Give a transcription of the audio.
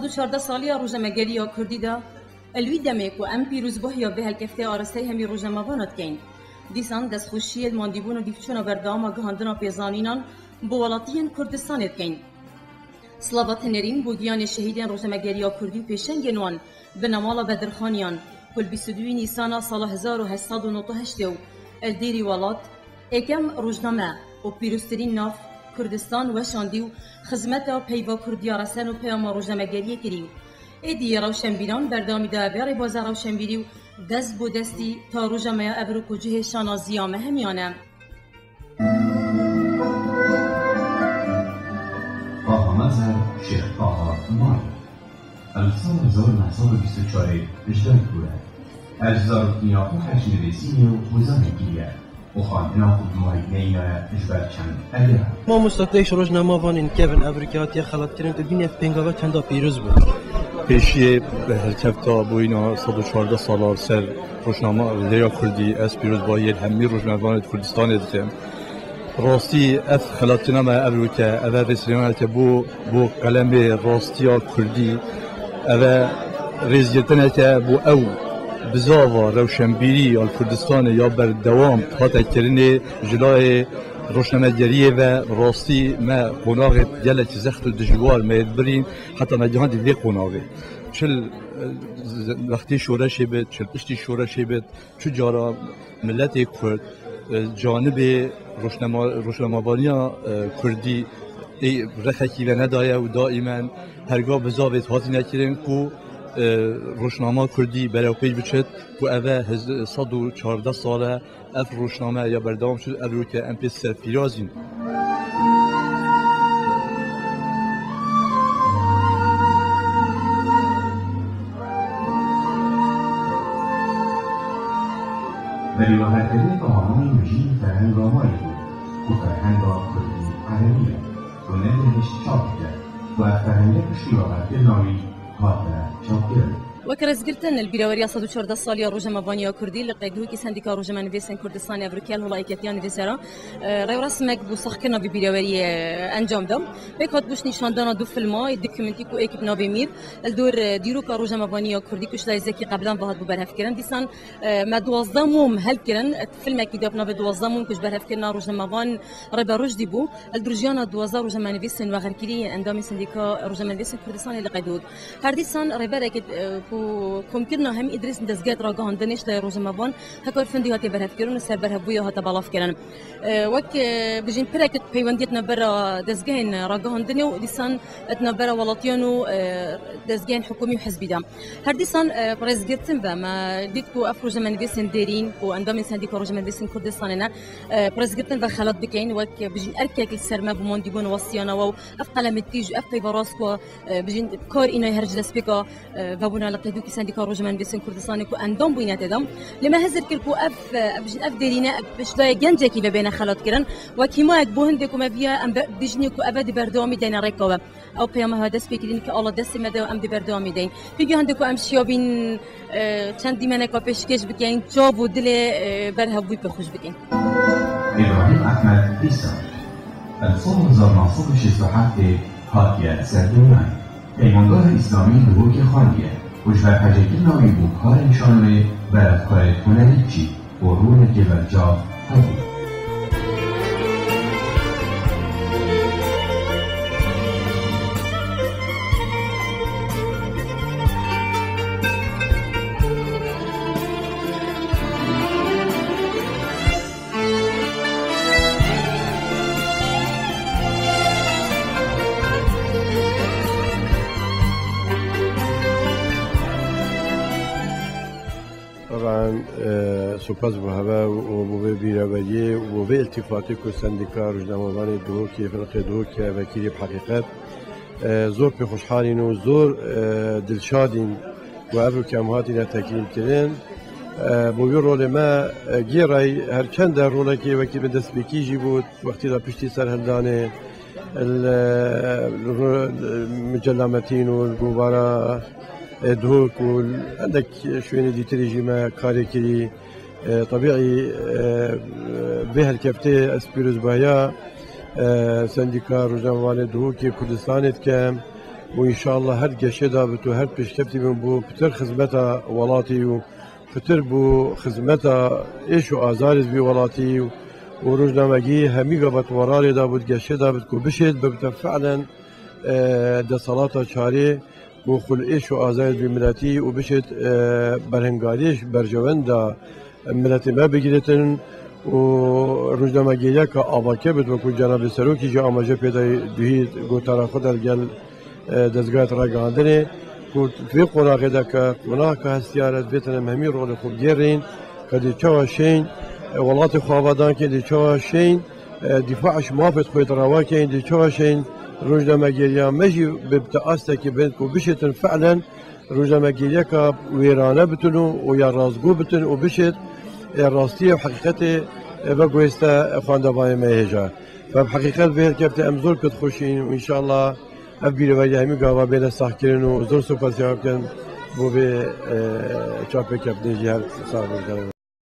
114 سالی روزمگری کردی دا الوی دمک و ام پیروزباهی به هلکفته آرسته همی روزموانت کن. دیسان دست خوشی ماندیبون و دیفچون بردام گهاندنا پیزانینان بولاتین کردستانت کن. سلابت نرین بودیان شهیدان روزمگری کردی پیشنگنوان به نمال بدرخانیان کل 22 نیسان سال 1898 الدیری ولات اکم روزنامه و پیروزترین ناف کردستان و شاندی و خدمت و پیوا کردیا رسن و پیام روزمگری کریو. ایدی روشنبیران بردامی دا بیاری بازار روشنبیری و دست بو دستی تا روزمه ابرو کجه شانازیامه همیانه. آقا مظهر شیخ آقا مای السال 1924 اشتراک بوده. اجزار دنیا و خشنویسی و روزمگیریه. وخواندنا خودمای نینا اجبار چند اگر ما مستقیش روزنامه وانین کیفن ابریکاتی خلات کردن دنیا پنگاوا چند پیروز بود. پیشی به هرکفتا بوینا 114 سال سر روزنامه لیا کردی از پیروز باید همی روزنامه کردستان داشتیم. راستی اف خلاتنا ما ابریکا اول رسیدن که بو قلم راستیا کردی اول رزیدن که بو او بزاوا روشنبیری الکردستان یا بر دوام تا تکرین جلای روشنمگری و راستی ما قناغ جلت زخت دجوار میدبرین حتی نجهان دیگه قناغه چل وقتی شورش بید چل پشتی شورش بید چو جارا ملت کرد جانب روشنمابانیا کردی رخکی و ندایه و دائما هرگاه بزاویت هاتی نکرین که روشنامه کردی برای پیش بچد و اوه 114 ساله اف روشنامه یا بردام شد ابرو که ام پی سرفیرازین ولی واقعیت آنهای مجید فرهنگ آمایی بود و فرهنگ کردی عربیه و نمیدهش چاپ کرد و فرهنگ کشتی واقعیت ناوی وكرزگرتن البيراوريا 114 سالية روجما بانيا كردي لقيدوه كي سنديكا روجما نفيسن كردستان افريكيال هلا ايكتيان نفيسرا راي رسمك بو سخكنا ببيراوريا انجام دم بيكات بوش نشاندانا دو فيلما دوكيومنتي كو ايكيب نافيمير الدور ديروكا روجما بانيا كردي كش لاي زكي قبلان بهاد بو برهف كرن ديسان ما دوازداموم هل كرن فيلم كي دابنا بدوازداموم كش برهف كرنا روجما بان ربا رشدي بو الدرجيانا دوازا روجما نفيسن وغركيري اندامي سنديكا روجما نفيسن كردستان لقيدوه هرديسان ربا كمكننا هم إدريس دزجات راجعان دنيش لا روزمابان هكار فندي هاتي برهف كرون سر برهبويا هاتا بالاف كرن وك بجين بركت بيونديتنا برا دزجين راجعان دنيا وديسان اتنا برا ولاتيانو دزجين حكومي وحزبي دام هرديسان برزجتن بما ديتكو أفروجمان ديسن ديرين وأندام سندي كروجمان ديسن كردستاننا برزجتن بخلات بكين وك بجين أركك السرما بمونديبون وصيانا و أفقل متيج أفقي براسكو بجين كار إنا يهرج لسبيكا فابونا لقيدو كي سنديكا روجمان ديسن كردستان كو أندام بينات دام لما هزر كلكو بجين ديرينا بشلا جنجة كي بين خلات كرن وكيما بوهندكو ما فيها أم بجنيكو أبد بردوامي دينا ركوا أو بياما هذا سبيكين كالله دست مده أم بردوامي دين في هندكو أم شيابين چند دیمنه که پیشکش بکنین جاب و دل برهبوی بخوش بکن. إبراهيم أحمد عيسى الصوم 1967 هاتية سردونان پیمانگاه اسلامی حقوق خالیه وجبر پجگی ناوی بود کار نشانه و کار هنری چی و روی جبرجا هدی سپاس به هوا و به بیراویی و به التفاتی که سندیکا روزنامه‌وان دوکی فرقه دوکی وکیل حقیقت زور به خوشحالین و زور دلشادین و ابرو کمهاتی نتکیم کردن بوی رول ما گیرای هر چند در روله که وکیل به دست بکیجی بود وقتی را پشتی سر هلدانه المجلمتین و الگوبارا دوك وعندك شوية دي ترجمة كاريكري طبيعي بها الكفتة اسبيروز بايا سنديكا روجنوان دوكي كردستان كام وإن شاء الله هر جشة دابت وهر بيشكبتي من بو بتر خدمتها ولاتي وبتر بو خدمتها إيش وآزارز بي ولاتي وروجنامجي همي قبت وراري دابت جشة دابت كو بشد ببت فعلا دا صلاة شاري وخل إيش وآزارز بي ملاتي وبشد برهنگاريش برجوان دا ملاتي ما بجريتن و روزنامه‌گیری که آواکه بود و که جناب سروکی جا آماجه پیدا دوهی گوتارا خود الگل دزگاه را گاندنه که توی قراغه دا که قناه که هستیارت بیتن مهمی رول خوب گیرین که دی چه شین ولات خوابادان که دی چه شین دفاعش موافق خود روا که دی چه شین روزنامه‌گیری مجی ببتأسته که بین که بشتن فعلا روزنامه‌گیری که ویرانه بتونو و یا رازگو بتون و بشت راستي وحقيقتي بقويستا خواندباي مهجا فبحقيقة بير كابتن امزول كنت خوشين وان شاء الله ابقي لواجه همي قاوا بين الساحكرين وزور سوبر سيابكن بو بي شابي كابتن جهال صاحب